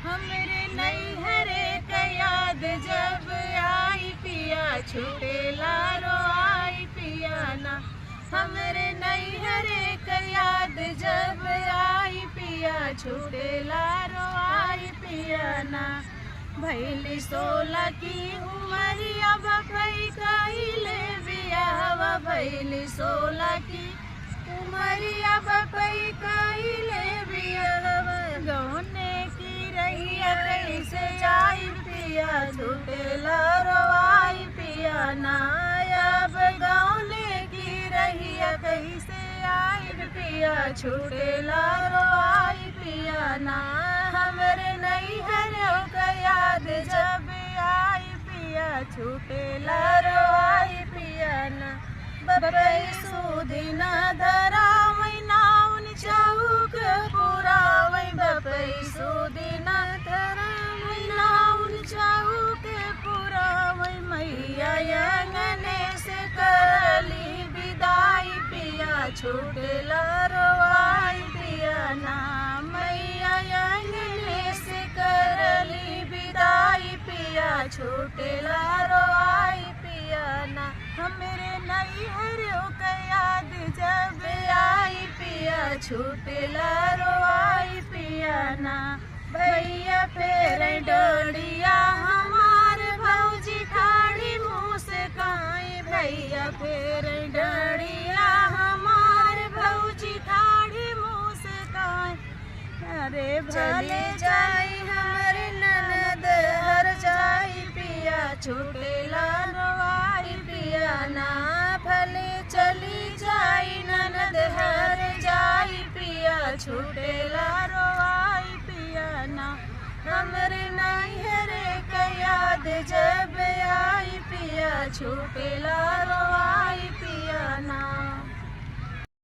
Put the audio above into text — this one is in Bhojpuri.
हमरे नैहरे क याद जब आई पिया छूटेला रोआई पिया ना। हमरे नैहरे क याद जब आई पिया छूटेला रोआई पिया ना। भैली 16 की उमरिया बकई कइले बियाहवा। भैली 16 की उमरिया बकई कइले बियाहवा। गौने की रहिया कैसे जाई पिया छूटेला रोआई पिया ना। अब गौने की रहिया कैसे आई पिया छूटेला रोआई पिया ना। हमरे नैहरों का याद जब आई पिया छूटेला रोआई पिया ना। बपई सुदिना धरावै नाउन चौक पुरावै। बपई सुदिना धरावै नाउन चौक पुरावै। मैया अंगने से करली विदाई पिया छूटेला रोआई पिया ना। मैया अंगने से करली विदाई पिया छूटेला रोआई पिया ना। हमरे नैहरों का याद जब आई पिया छूटेला रोआई पिया ना। भैया फेर डोरिया हमार भौजी ठाड़ी मुस्काई। भैया फेर डोरिया हमार भौजी ठाड़ी मुस्काई। अरे भले जाई हमरे ननद हर जाई पिया छूटेला रोआई पिया ना। भले चली जाई ननद हर जाई पिया छूटेला रोआई पिया ना। हमरे नैहरे क याद जब आई पिया छूटेला